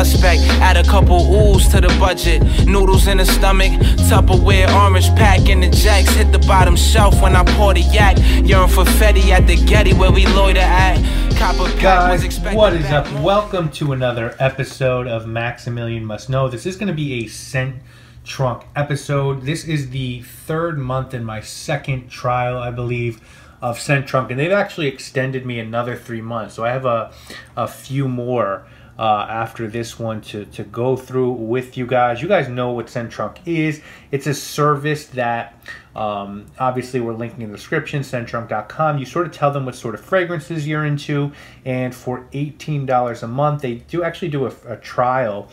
suspect. Add a couple oohs to the budget. Noodles in the stomach, Tupperware, orange pack, and the jacks hit the bottom shelf when I pour the yak. Yearn for Fetty at the Getty where we loiter at. Guys, what is up? Welcome to another episode of Maximilian Must Know. This is going to be a scent trunk episode. This is the third month in my second trial, I believe, of scent trunk, and they've actually extended me another 3 months. So I have a few more after this one to go through with you guys. You guys know what scent trunk is. It's a service that obviously we're linking in the description, scenttrunk.com. You sort of tell them what sort of fragrances you're into, and for $18 a month, they do actually do a trial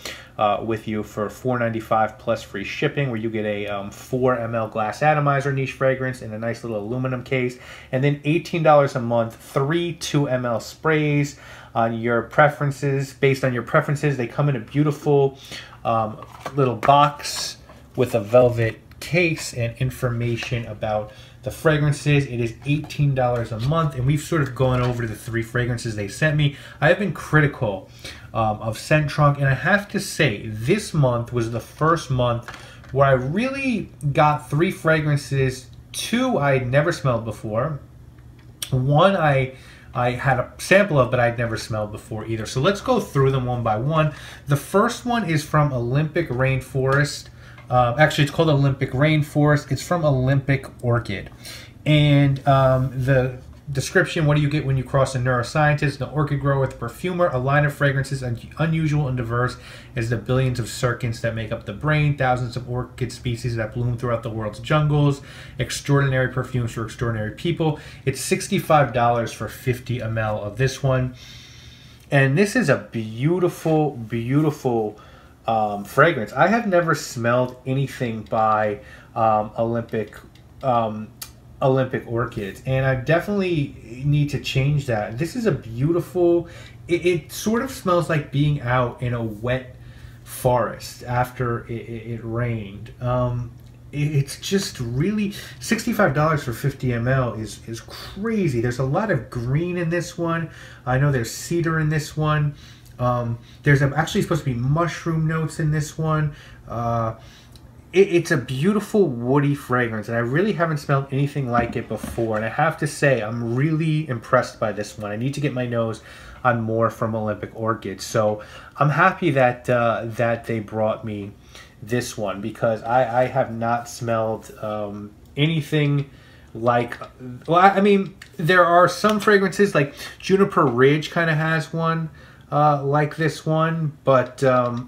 with you for $4.95 plus free shipping, where you get a 4 ml glass atomizer niche fragrance in a nice little aluminum case, and then $18 a month, 3 2 ml sprays on your preferences. Based on your preferences, they come in a beautiful little box with a velvet case and information about the fragrances. It is $18 a month, and we've sort of gone over the 3 fragrances they sent me. I have been critical of scent trunk, and I have to say this month was the first month where I really got 3 fragrances. 2 I had never smelled before. 1 I had a sample of, but I'd never smelled before either. So let's go through them one by one. The first one is from Olympic Rainforest. Actually, it's called Olympic Rainforest. It's from Olympic Orchid. And the description: what do you get when you cross a neuroscientist, an orchid grower with a perfumer, a line of fragrances unusual and diverse as the billions of circuits that make up the brain, thousands of orchid species that bloom throughout the world's jungles, extraordinary perfumes for extraordinary people. It's $65 for 50 ml of this one. And this is a beautiful, beautiful fragrance. I have never smelled anything by Olympic Orchids, and I definitely need to change that. This is a beautiful, it sort of smells like being out in a wet forest after it rained. It's just really $65 for 50 ml is crazy. There's a lot of green in this one. I know there's cedar in this one. There's actually supposed to be mushroom notes in this one. It's a beautiful woody fragrance, and I really haven't smelled anything like it before. And I have to say, I'm really impressed by this one. I need to get my nose on more from Olympic Orchids. So I'm happy that that they brought me this one, because I have not smelled anything like. Well, I mean, there are some fragrances like Juniper Ridge kind of has one like this one, but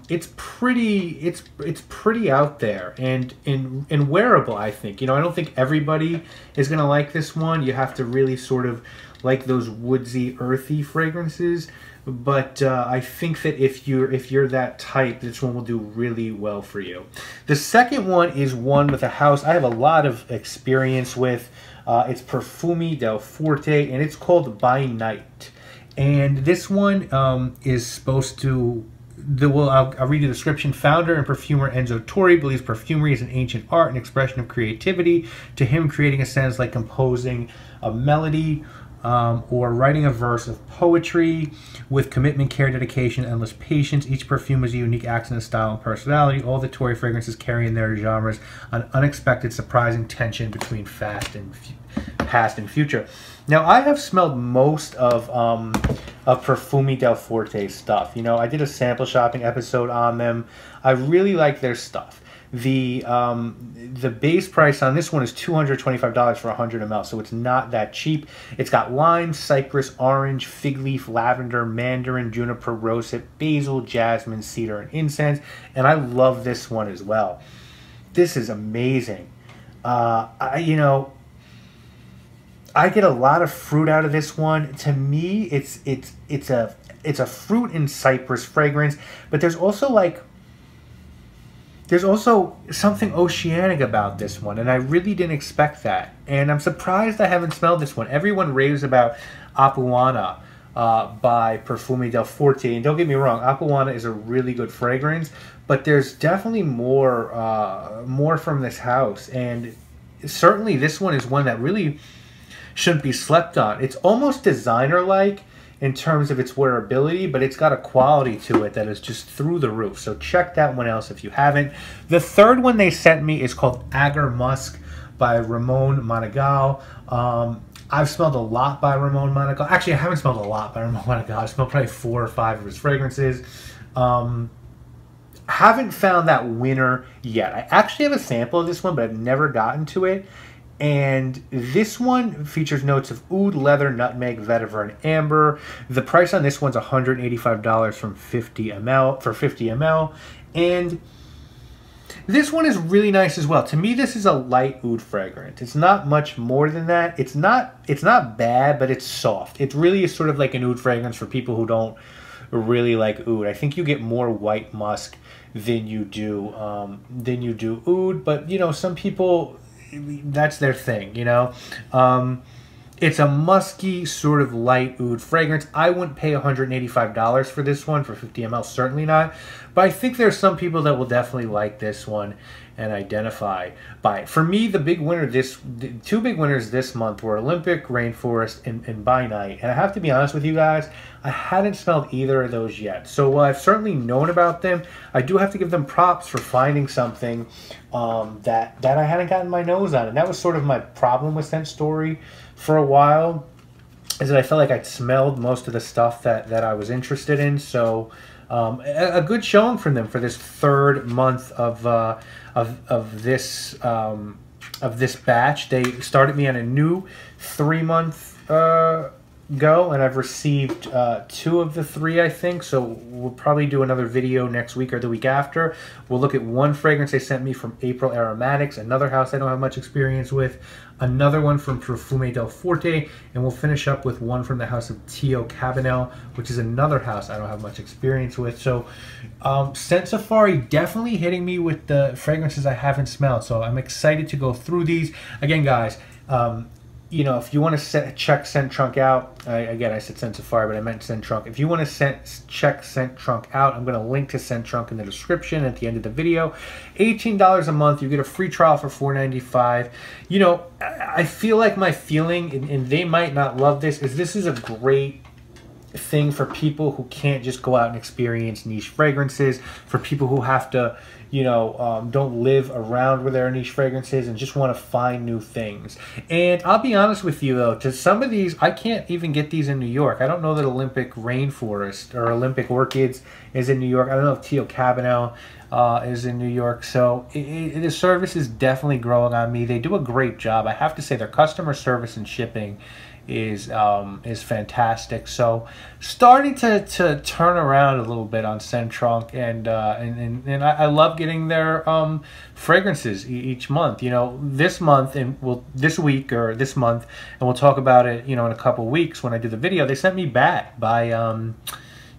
it's pretty out there and wearable, I think. You know, I don't think everybody is gonna like this one. You have to really sort of like those woodsy, earthy fragrances. But I think that if you're that type, this one will do really well for you. The second one is one with a house I have a lot of experience with. It's Profumi del Forte, and it's called By Night. And this one is supposed to, I'll read the description. Founder and perfumer Enzo Torri believes perfumery is an ancient art, an expression of creativity. To him, creating a scent is like composing a melody or writing a verse of poetry. With commitment, care, dedication, endless patience, each perfume is a unique accent of style and personality. All the Torri fragrances carry in their genres an unexpected, surprising tension between past and future. Now, I have smelled most of Profumi del Forte stuff. You know, I did a sample shopping episode on them. I really like their stuff. The base price on this one is $225 for 100 ml, so it's not that cheap. It's got lime, cypress, orange, fig leaf, lavender, mandarin, juniper, rosehip, basil, jasmine, cedar, and incense. And I love this one as well. This is amazing. You know, I get a lot of fruit out of this one. To me, it's a fruit and cypress fragrance, but there's also something oceanic about this one, and I really didn't expect that. And I'm surprised I haven't smelled this one. Everyone raves about Apuana by Profumi del Forte, and don't get me wrong, Apuana is a really good fragrance, but there's definitely more from this house, and certainly this one is one that really shouldn't be slept on. It's almost designer-like in terms of its wearability, but it's got a quality to it that is just through the roof. So check that one out if you haven't. The third one they sent me is called Agar Musk by Ramon Monegal. I've smelled a lot by Ramon Monegal. Actually, I haven't smelled a lot by Ramon Monegal. I've smelled probably 4 or 5 of his fragrances. Haven't found that winner yet. I actually have a sample of this one, but I've never gotten to it. And this one features notes of oud, leather, nutmeg, vetiver, and amber. The price on this one's $185 from 50 ml for 50 ml. And this one is really nice as well. To me, this is a light oud fragrance. It's not much more than that. It's not bad, but it's soft. It really is sort of like an oud fragrance for people who don't really like oud. I think you get more white musk than you do oud, but you know, some people, that's their thing, you know. It's a musky sort of light oud fragrance. I wouldn't pay $185 for this one for 50 ml, certainly not. But I think there's some people that will definitely like this one and identify by it. For me, the two big winners this month were Olympic, Rainforest, and By Night. And I have to be honest with you guys, I hadn't smelled either of those yet. So while I've certainly known about them, I do have to give them props for finding something that I hadn't gotten my nose on. And that was sort of my problem with Scent Story for a while, is that I felt like I'd smelled most of the stuff that I was interested in. So a good showing from them for this third month of this batch. They started me on a new 3-month go, and I've received 2 of the 3, I think. So we'll probably do another video next week or the week after. We'll look at one fragrance they sent me from April Aromatics, another house I don't have much experience with, another one from Profumi del Forte, and we'll finish up with one from the house of Tio Cabanel, which is another house I don't have much experience with. So Scent Safari definitely hitting me with the fragrances I haven't smelled. So I'm excited to go through these. Again, guys, you know, if you want to check Scent Trunk out, again, I said Scent Safari, but I meant Scent Trunk. If you want to check Scent Trunk out, I'm going to link to Scent Trunk in the description at the end of the video. $18 a month. You get a free trial for $4.95. You know, I feel like my feeling, and they might not love this, is this is a great thing for people who can't just go out and experience niche fragrances, for people who have to, you know, don't live around where there are niche fragrances and just want to find new things. And I'll be honest with you though, to some of these, I can't even get these in New York. I don't know that Olympic Rainforest or Olympic Orchids is in New York. I don't know if Tio Cabanel is in New York. So the service is definitely growing on me. They do a great job. I have to say their customer service and shipping is fantastic. So starting to turn around a little bit on Scent Trunk, and I love getting their fragrances each month. You know, this month and this week or this month, and we'll talk about it, you know, in a couple weeks when I do the video. They sent me Bat by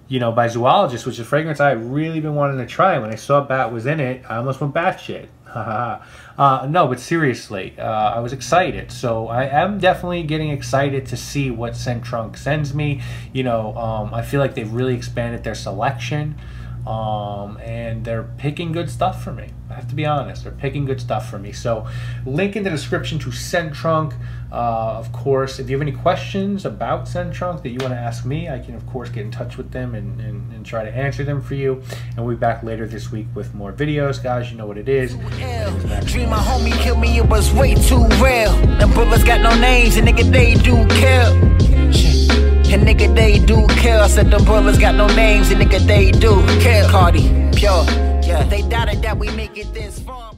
you know, by Zoologist, which is a fragrance I really been wanting to try. When I saw Bat was in it, I almost went batshit. No, but seriously, I was excited. So I am definitely getting excited to see what Scent Trunk sends me. You know, I feel like they've really expanded their selection, and they're picking good stuff for me. I have to be honest, they're picking good stuff for me. So link in the description to Scent Trunk. Of course, if you have any questions about Scent Trunk that you want to ask me, I can of course get in touch with them and try to answer them for you. And we'll be back later this week with more videos, guys. You know what it is. Dream my homie killed me, it was way too real. Them brothers got no names, and nigga they do kill. And nigga they do kill. I said them brothers got no names, and nigga they do kill. Cardi, pure, yeah. They doubted that we make it this far.